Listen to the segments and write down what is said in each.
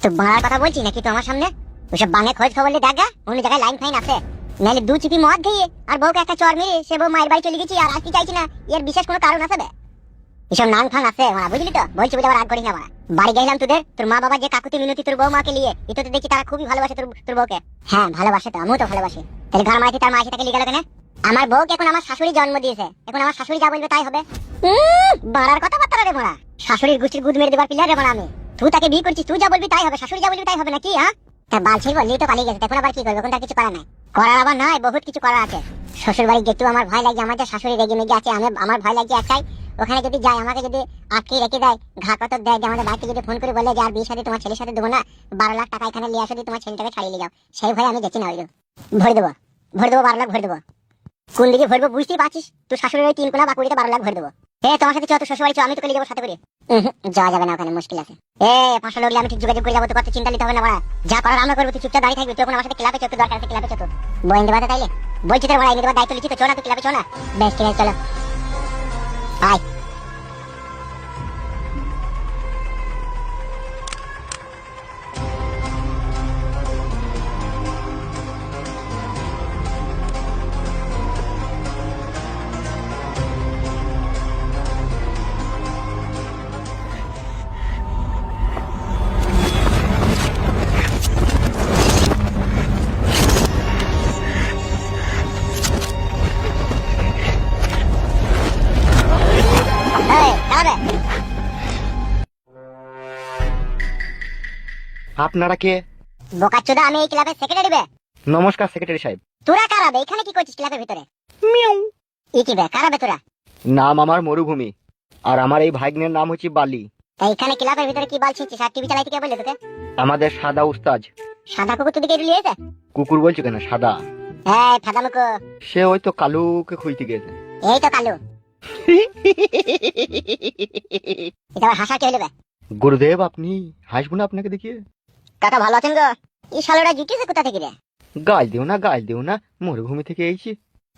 তো বাড়ার কথা বলছি নাকি তো আমার সামনে? ওসব বাঙে খোঁজ খবর নিয়ে দেখা অন্য জায়গায় লাইন ফাইন আছে, নাহলে দু চিপি মদ খেয়ে আর বউকে একটা চর মেরে সে বউ মায়ের বাড়ি চলে গেছি আর আসতে চাইছি না, এর বিশেষ কোনো কারণ আছে? এসব নাং ফাং আছে মারা, বুঝলি তো? বলছি বুঝে আবার রাগ করিস না মারা। বাড়ি গেলাম তোর মা বাবা যে কাকুতি মিনতি তোর বউ মাকে নিয়ে, এতো তো দেখি তারা খুবই ভালোবাসে তোর বউকে। হ্যাঁ ভালোবাসে তো, আমিও তো ভালোবাসি। তাহলে ঘর মারাতে তার মা এসে তাকে লিয়ে গেল কেন? আমার বউকে এখন আমার শাশুড়ি জন্ম দিয়েছে, এখন আমার শাশুড়ি যা বলবে তাই হবে। বাড়ার কথাবার্তা রে মারা, শাশুড়ির গুষ্টির গুদ মেরে দেবার পিলার রে মারা আমি। তুই তাকে বিয়ে করছিস, তুই যা বলবি তাই হবে, শাশুড়ি যা বলবি তাই হবে নাকি? হ্যাঁ তা বাল ছিল বললি তো পালিয়ে গেছে, এখন আবার কি করবে? এখন তার কিছু করার নাই, করার আবার নয়, বহুত কিছু করার আছে। শ্বশুর বাড়ি যেহেতু আমার ভয় লাগে, আমাদের শাশুড়ি রেগে মেগে আছে, আমার ভয় লাগছে একটাই, ওখানে যদি যাই আমাকে যদি আটকে রেখে দেয়, ঘা কত দেয়, যে আমাদের বাড়িতে যদি ফোন করে বলে যে আর বিয়ের সাথে তোমার ছেলের সাথে দেবো না, 12 লাখ টাকা এখানে নিয়ে আসো, তোমার ছেলেটাকে ছাড়িয়ে যাও, সেই ভয়ে আমি যাচ্ছি না। ভরে দেবো 12 লাখ ভরে দেবো। কোন দিকে ভরবো বুঝতেই পারছিস, তুই শাশুড়ির ওই 3 কোনা বাকুড়িতে 12 লাখ ভরে দেবো। তোমার সাথে চল, শ্বশুর বাড়ি আমি তোকে নিয়ে যাবো সাথে করে। যাওয়া যাবে না, ওখানে মুশকিল আছে। 500 লোক আমি ঠিক যোগাযোগ করে যাবো, তো কত চিন্তা নিতে হবে না বাড়া, যা করার আমরা করবো, তুই চুপচাপ দাঁড়িয়ে থাকবি। তুই এখন আমার সাথে ক্লাবে চল, তোর দরকার আছে ক্লাবে চল, বইন দেবাতে তাইলে বলছি তোর বাড়া এনে দেবার দায়িত্ব লিখি তো, চল না তুই ক্লাবে চল না। বেশ ঠিক আছে চলো আয়। আপনারা কে? বোকাচোদা, আমি এই ক্লাবের সেক্রেটারি বে। নমস্কার সেক্রেটারি সাহেব। তোরা কারাবে এখানে কি করছিস ক্লাবের ভিতরে? মিয়াও। এই কি বে, কারাবে তোরা? নাম আমার মরুভূমি, আর আমার এই ভাগ্নের নাম হচ্ছে বালি। তাই এখানে ক্লাবের ভিতরে কি বলছিস? আর টিভি চালাইতে কে বললে তোকে? আমাদের সাদা উস্তাজ। সাদা কুকুর তোদিকে লিয়েছে? কুকুর বলছো কেন? সাদা। হ্যাঁ ফাদা মুখো। সে ওই তো কালুকে খুঁজতে গেছে। এই তো কালু। এটা আবার হাসা কে হলো বে? গুরুদেব আপনি হাসবো না আপনাকে দেখিয়ে? কাকা ভালো আছেন গো? এই শালোরা জুটিছে কোথা থেকে রে? গাল দিও না, মরুভূমি থেকে এইছি।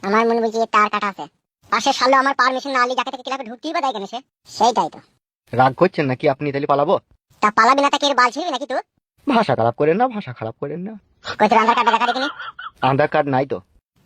আমার মনে বলছি তার কাটা আছে পাশে, শালো আমার পারমিশন না আলি যাকে থেকে ক্লাবে ঢুকতেই বা দেয় কেন সে? সেইটাই তো। রাগ করছেন নাকি আপনি? তাহলে পালাবো? তা পালাবি না তাকে বাল ছিড়বি নাকি তুই? ভাষা খারাপ করেন না, ভাষা খারাপ করেন না। কই তোর আধার কার্ড দেখা দেখিনি? আধার কার্ড নাই তো।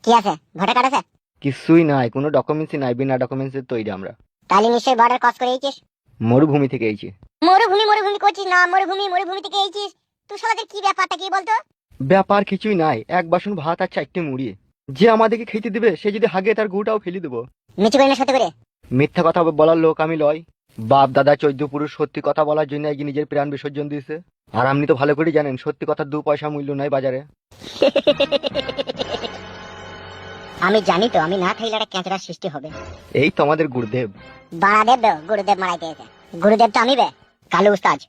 কি আছে? ভোটার কার্ড আছে? কিছুই নাই, কোনো ডকুমেন্টসই নাই, বিনা ডকুমেন্টসের তৈরি আমরা। তাহলে নিশ্চয়ই বর্ডার ক্রস করে এইছিস। মরুভূমি থেকে এইছি। মরুভূমি করছিস না, মরুভূমি থেকে এইছিস তুই? শালাদের কি ব্যাপারটা কি বলতো? ব্যাপার কিছুই নাই, এক বাসন ভাত আর 4টে মুড়ি। যে আমাদেরকে খেতে দিবে সে যদি হাগে তার গুটাও ফেলে দেবো। মিচি করে না সত্যি করে? মিথ্যা কথা বলার লোক আমি লয়। বাপ দাদা 14 পুরুষ সত্যি কথা বলার জন্য আজ নিজের প্রাণ বিসর্জন দিয়েছে। আর আপনি তো ভালো করে জানেন সত্যি কথার 2 পয়সা মূল্য নাই বাজারে। আমি জানি তো, আমি না থাকলে একটা ক্যাঁচড়ার সৃষ্টি হবে। এই তো আমাদের গুরুদেব। বাড়াদেব বে, গুরুদেব মারাইতে এসে। গুরুদেব তো আমি বে, কালু উস্তাজ।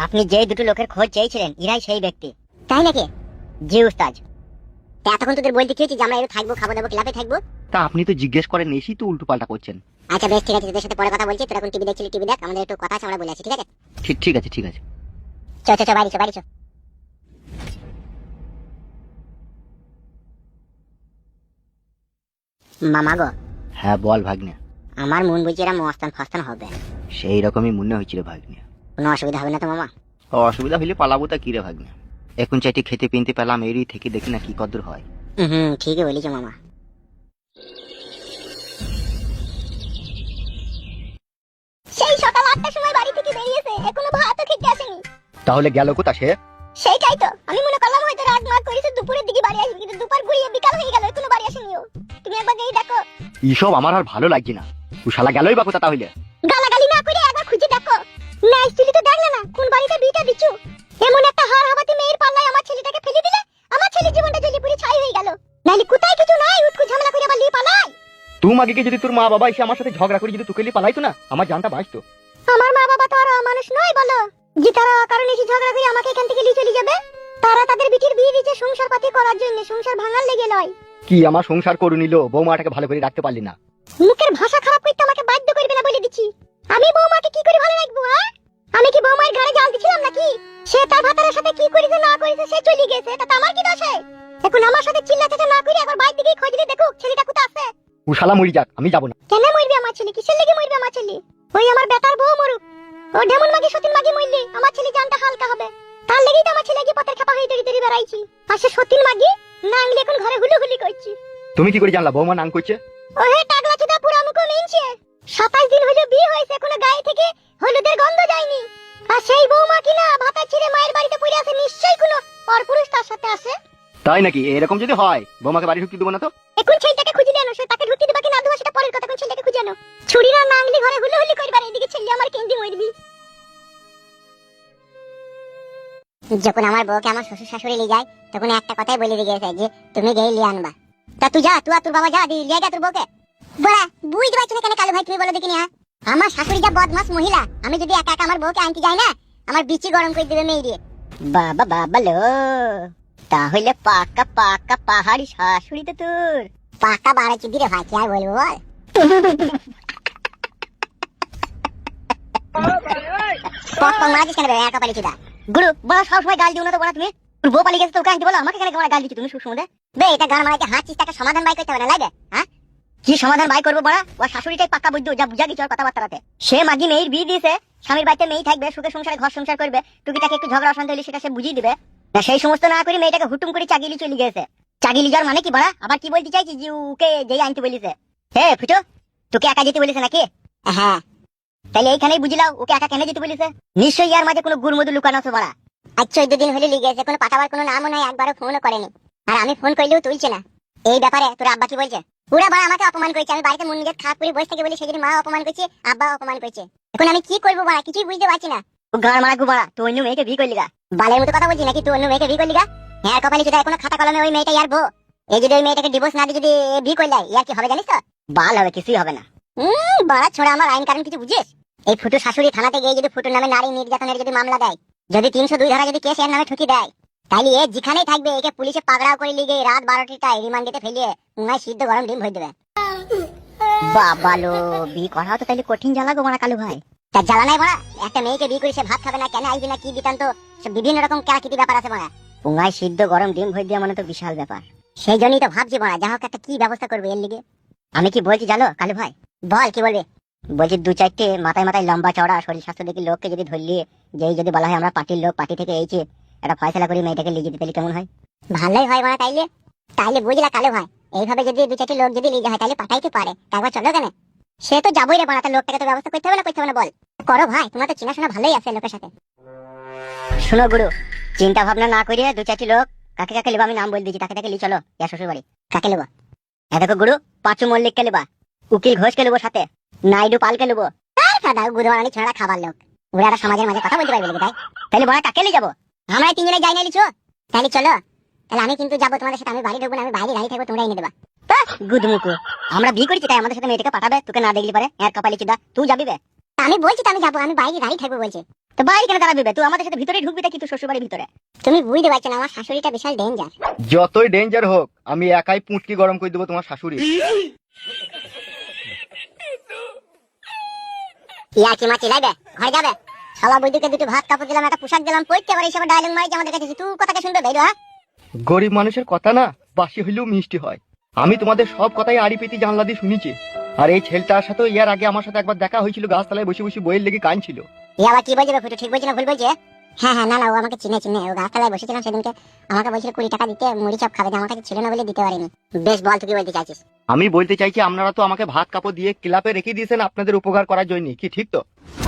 আপনি যেই দুটো লোকের খোঁজ চেয়েছিলেন এরাই সেই ব্যক্তি, তাই নাকি? জি উস্তাজ। তা এতক্ষণ তোদের বলতে চেয়েছি যে আমরা এর থাকবো, খাবো দাবো, ক্লাবে থাকবো। তা আপনি তো জিজ্ঞেস করেন, এসেই তো উল্টো পাল্টা করছেন। আচ্ছা বেশ ঠিক আছে, তোদের সাথে পরে কথা বলছি। তোরা এখন টিভি দেখছিলি, টিভি দেখ, আমাদের একটু কথা আছে, আমরা বলে আছি, ঠিক আছে? ঠিক আছে ঠিক আছে। চ চ চ, বাইরে চ। মামা গো। হ্যাঁ বল ভাগ্নে। আমার মন বলছে এরা মস্তান ফাস্তান হবে। সেই রকমই মনে হয়েছিল ভাগ্নে। কোনো অসুবিধা হবে না তো মামা? অসুবিধা হইলে পালাবো তা কি রে ভাগ্নে। এখন চাইতে খেতে পিনতে পেলাম, এরই থেকে দেখি না কি কদর হয়। ঠিকই বলেছো মামা। সেই সকাল 8টার সময় বাড়ি থেকে বেরিয়েছে, এখনো ভাতও খেতে আসেনি। তাহলে গেল কোথা সে? সেইটাই তো আমি মনে করলাম হয়তো রাত মাগ করেছে, দুপুরের দিকে বাড়ি আসবে, কিন্তু দুপুর ঘুরিয়ে বিকাল হয়ে গেল, এখনো বাড়ি আসেনি ও। তুমি একবার গিয়ে দেখো। এইসব আমার আর ভালো লাগছে না। ও শালা গেলই বা কোথা তাহলে? গালাগালি না করে একবার খুঁজে দেখো না। স্ত্রী তো দেখলে না কোন বাড়িতে বিটা দিচ্ছু? এমন একটা হার হাবাতে মেয়ের পাল্লায় আমার ছেলেটাকে ফেলে দিলে, আমার ছেলের জীবনটা জ্বলে পুড়ে ছাই হয়ে গেল। নাইলে কোথায় কিছু নাই, উঠকু ঝামেলা করে আবার লিয়ে পালাই। তুই আগে যদি তোর মা বাবা এসে আমার সাথে ঝগড়া করে যদি তোকে লিয়ে পালাইতো না, আমার জানটা বাঁচতো। আমার মা বাবা তো আর মানুষ নয় বলো, যে তারা কারণে এসে ঝগড়া করে আমাকে এখান থেকে নিয়ে চলে যাবে। তারা তাদের বিটির বিয়ে দিয়েছে সংসার পাতি করার জন্য, সংসার ভাঙার লেগে নয়। কি আমার সংসার করে নিল, বৌমাটাকে ভালো করে রাখতে পারলি না? মুখের ভাষা খারাপ করতে আমাকে বাধ্য করবে না বলে দিচ্ছি। আমি বৌমাকে কি করে ভালো রাখবো? আমি কি বৌমার ঘরে জাল দিছিলাম নাকি? সে তার ভাতারের সাথে কি করেছে না করেছে সে চলে গেছে, এটা আমার কি দোষ? এখন আমার সাথে চিল্লা চাচা না করে একবার বাইরে দিকে খোঁজ দিয়ে দেখো ছেলেটা কোথায় আছে। ও শালা মরি যাক, আমি যাব না। কেন মরবে আমার ছেলে? কিসের লেগে মরবে আমার ছেলে? ওই আমার বেটার বউ মরুক, ও ঢেমন মাগি সতীন মাগি মরলে আমার ছেলে জানটা হালকা পাইছি। আর সে সতীন মাগি নাংলি এখন ঘরে হুলুহুলি করছি। তুমি কি করে জানলা বৌমা নাং করছে? ওহে টাকলা চুদা পুরা মুখো মিনছে। 27 দিন হলো বিয়ে হয়েছে, এখনো গায়ে থেকে হলুদের গন্ধ যায়নি। আর সেই বৌমা কিনা ভাতা ছিঁড়ে মায়ের বাড়িতে পড়ে আছে, নিশ্চয়ই কোনো পরপুরুষ তার সাথে আছে। তাই নাকি? এরকম যদি হয় বৌমাকে বাড়ি ঢুকতে দেবো না তো। এখন ছেলেটাকে খুঁজে আনো, সে তাকে ঢুকতে দিবা কি না দেবা সেটা পরের কথা। এখন ছেলেটাকে খুঁজে আনো। ছুরি না নাংলি ঘরে হুলুহুলি করবার, এদিকে ছেলে আমার কেন্দি মরবি। যখন আমার বউকে আমার শ্বশুর শাশুড়ি নিয়ে যায়, তখন একটা কথাই বলে দিয়ে গেছে যে তুমি গিয়ে লিয়ে আনবা। তা তুই যা, তুই আর তোর বাবা যা, দিয়ে লিয়ে গা তোর বউকে। বড়া বুঝতে পারছি না কেন কালো ভাই, তুমি বলো দেখিনি। হ্যাঁ, আমার শাশুড়ি যা বদমাস মহিলা, আমি যদি একা একা আমার বউকে আনতে যাই না, আমার বিচি গরম করে দেবে মেয়ে দিয়ে। বাবা বাবা লো, তাহলে পাকা পাকা পাহাড়ি শাশুড়ি তো তোর। পাকা বাড়া চুদি রে ভাই, কি আর বলবো বল। পক পক মারা কেন বে একা পালি চুদা। গুরু বড় সব সময় গাল দিও না তো বড়া তুমি। তোর বউ পালিয়ে গেছে তো ওকে আনতে বলো, আমাকে কেন কেমন গাল দিচ্ছ তুমি সুসমুদে। বে এটা গান মারাইতে হাঁচিস, টাকা সমাধান বাই করতে হবে না লাগে। হ্যাঁ, কি সমাধান বাই করবো বড়া? ও শাশুড়িটাই পাক্কা বুঝতো, যা বুঝা গেছে ওর কথাবার্তাতে। সে মাগি মেয়ের বিয়ে দিয়েছে, স্বামীর বাড়িতে মেয়ে থাকবে, সুখে সংসারে ঘর সংসার করবে, টুকিটাকে একটু ঝগড়া অশান্তি হলে সেটা সে বুঝিয়ে দিবে না। সেই সমস্ত না করে মেয়েটাকে হুটুম করে চাগিলি চলে গেছে। চাগিলি যাওয়ার মানে কি বড়া? আবার কি বলতে চাইছি যে ওকে যেই আনতে বলিছে। হে ফুটো, তোকে একা যেতে বলিছে নাকি? হ্যাঁ, তাহলে এইখানেই বুঝলাও ওকে একা কেন যেতে বলিছে। নিশ্চয়ই ইয়ার মাঝে কোনো গুড়মধু লুকানো আছে বড়া। আজ 14 দিন হলে লিগে গেছে, কোনো পাঠাবার কোনো নামও নাই, একবারও ফোনও করেনি। আর আমি ফোন করলেও তুলছে না। এই ব্যাপারে তোর আব্বা কি বলছে? পুরা বড় আমাকে অপমান করেছে। আমি বাড়িতে মন নিজের খারাপ করে বসে থেকে বলি, সেদিন মা অপমান করেছে, আব্বা অপমান করেছে। এখন আমি কি করবো বড়া, কিছুই বুঝতে পারছি না। ও গান মারা গুবড়া, তুই অন্য মেয়েকে বিয়ে করলি গা? বালের মতো কথা বলছি নাকি? তুই অন্য মেয়েকে বিয়ে করলি গা? হ্যাঁ কপালি যদি কোনো খাতা কলমে ওই মেয়েটা ইয়ার বউ। এই যদি ওই মেয়েটাকে ডিভোর্স না দিয়ে যদি বিয়ে করলে ইয়ার কি হবে জানিস তো? বাল হবে, কিছুই হবে না। বড়া ছোড়া, আমার আইন কারণ কিছু বুঝিস? এই ফুটু শাশুড়ি থানাতে গিয়ে যদি ফুটুর নামে নারী নির্যাতনের যদি মামলা দেয়, যদি 302 ধারা যদি কেস এর নামে ঠুকি দেয়, তাইলে এ যেখানেই থাকবে একে পুলিশে পাকড়াও করে লিগে রাত 12টায় রিমান্ডেতে ফেলিয়ে উনাই সিদ্ধ গরম ডিম ভরে দেবে। বাবালো, বিয়ে করা তো তাইলে কঠিন জ্বালা গো বড়া কালু ভাই। তা জ্বালা নাই বড়া, একটা মেয়েকে বিয়ে করে সে ভাত খাবে না, কেন আইবি না, কি বিতান্ত, সব বিভিন্ন রকম কেরাকিটি ব্যাপার আছে বড়া। উনাই সিদ্ধ গরম ডিম ভরে দেওয়া মানে তো বিশাল ব্যাপার। সেই জন্যই তো ভাবছি বড়া, যা হোক একটা কি ব্যবস্থা করবে এর লিগে। আমি কি বলছি জানো কালু ভাই? বল কি বলবে। বলছি 2-4টে মাথায় মাথায় লম্বা চওড়া শরীর স্বাস্থ্য দেখি লোককে যদি ধরলি, যেই যদি বলা হয় আমরা পার্টির লোক, পার্টি থেকে এইছে, একটা ফয়সালা করে মেয়েটাকে লিয়ে যেতে, তাহলে কেমন হয়? ভালোই হয় বড়া। তাইলে তাইলে বুঝলা কালু ভাই, এইভাবে যদি 2-4টে লোক যদি লিয়ে যায় তাহলে পাঠাইতে পারে, একবার চলো কেন? সে তো যাবোই রে বড়া, তার লোকটাকে তো ব্যবস্থা করতে হবে না, করতে হবে না বল? করো ভাই, তোমার তো চেনাশোনা ভালোই আছে লোকের সাথে। শোনো গুরু, চিন্তা ভাবনা না করিয়ে 2-4টি লোক কাকে কাকে লিবা আমি নাম বলে দিচ্ছি, তাকে তাকে লিয়ে চলো ইয়া শ্বশুর বাড়ি। কাকে লিবা? দেখো গুরু, পাঁচু মল্লিককে লিবা, উকিল ঘোষকে লিবো, সাথে নাইডু পালকে লিবো। গুরুমানি ছেড়া খাবার লোক, ওরা একটা সমাজের মাঝে কথা বলতে পারবে তাই? তাহলে বড়া কাকে লিয়ে যাবো? আমরা 3 জনে যাই না লিচো? তাহলে চলো, তাহলে আমি কিন্তু যাবো তোমাদের সাথে, আমি বাড়ি ঢুকবো না, আমি বাইরে দাঁড়িয়ে থাকবো, তোমরা এনে দেবা। গুদমুকু, আমরা বিয়ে করেছি তাই আমাদের সাথে মেয়েটাকে পাঠাবে, তোকে না দেখলি পারে এর কপালি চুদা, তুই যাবি বে? আমি বলছি তো আমি যাবো, আমি বাইরে দাঁড়িয়ে থাকবো বলছি। তো বাইরে কেন দাঁড়াবি বে? তুই আমাদের সাথে ভিতরে ঢুকবি তা কি তোর শ্বশুর বাড়ির ভিতরে? তুমি বুঝতে পারছো না, আমার শাশুড়িটা বিশাল ডেঞ্জার। যতই ডেঞ্জার হোক আমি একাই পুঁটকি গরম করে দেবো তোমার শাশুড়ি। ইয়া কি মাছি লাইবে, ঘরে যাবে? শালা বৈদ্যুকে দুটো ভাত কাপড় দিলাম, একটা পোশাক দিলাম, পড়তে পারে হিসেবে ডায়লগ মারি আমাদের কাছে, তুই কথাকে শুনবে বেরো? হ্যাঁ, গরিব মানুষের কথা না বাসি হইলেও মিষ্টি হয়। আমি তোমাদের সব কথাই আড়ি পেতি জানলা দিয়ে শুনেছি। আর এই ছেলেটার সাথে ইয়ার আগে আমার সাথে একবার দেখা হয়েছিল, গাছতলায় বসে বসে বইয়ের লেগে কাঁদছিল। ইয়া আবার কি বলবে ফুটো, ঠিক বলছি না ভুল বলছে? হ্যাঁ হ্যাঁ, না না, ও আমাকে চিনে, ও গাছতলায় বসেছিলাম সেদিনকে, আমাকে বলছিল 20 টাকা দিতে মুড়ি চপ খাবে, আমার কাছে ছিল না বলে দিতে পারিনি। বেশ বল তুই কি বলতে চাইছিস? আমি বলতে চাইছি আপনারা তো আমাকে ভাত কাপড় দিয়ে ক্লাবে রেখে দিয়েছেন আপনাদের উপকার করার জন্য, কি ঠিক তো?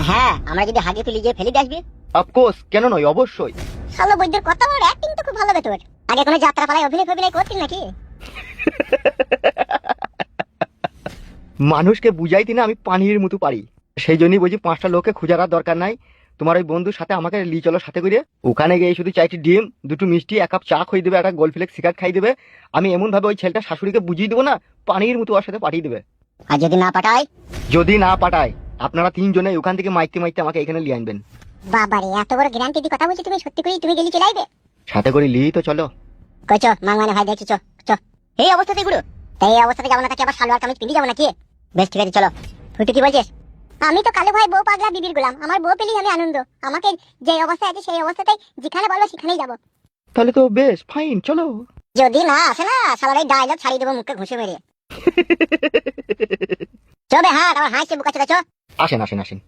হ্যাঁ, আমরা যদি হাগে তুলি যে ফেলে দিয়ে আসবি। অফকোর্স, কেন নয়, অবশ্যই। শালা বৈদ্যুর কথা বলার অ্যাক্টিং তো খুব ভালো বে তোর। আগে কোনো যাত্রা পালায় অভিনয় করতিস নাকি? মানুষকে বুঝাইতে না আমি পানির মতো পারি, সেই জন্যই বলছি 5টা লোককে খোঁজার আর দরকার নাই। তোমার ওই বন্ধুর সাথে আমাকে লি চলো সাথে করে, ওখানে গিয়ে শুধু 4টি ডিম, 2টো মিষ্টি, 1 কাপ চা খাই দেবে, একটা গোলফ্লেক্স সিগারেট খাই দেবে। আমি এমন ভাবে ওই ছেলেটা শাশুড়িকে বুঝিয়ে দেবো না, পানির মতো ওর সাথে পাঠিয়ে দেবে। আর যদি না পাঠাই? যদি না পাঠায় আপনারা 3 জনে ওখান থেকে মাইতে মাইতে আমাকে এখানে লিয়ে আনবেন। বাবারে, এত বড় গ্যারান্টি দিয়ে কথা বলছি, তুমি সত্যি করে তুমি গেলি চলে আইবে? সাথে করে লি তো চলো। কইছো মাংমানে ভাই, দেখছি চো এই অবস্থাতে গুরু, তাই এই অবস্থাতে যাবো না, তাকে আবার সালোয়ার কামিজ পিন্দি যাবো নাকি? বেশ ঠিক আছে চলো। ফুটু কি বলছিস? আমি তো কালু ভাই বউ পাগলা বিবির গোলাম, আমার বউ পেলেই আমি আনন্দ, আমাকে যে অবস্থায় আছে সেই অবস্থাতেই যেখানে বলবো সেখানেই যাবো। তাহলে তো বেশ ফাইন, চলো। যদি না আসে না, শালার এই ডায়লগ ছাড়িয়ে দেবো মুখে ঘুষে মেরে। চবে হ্যাঁ, আমার হাসি বুকা চলে চো। আসেন আসেন আসেন।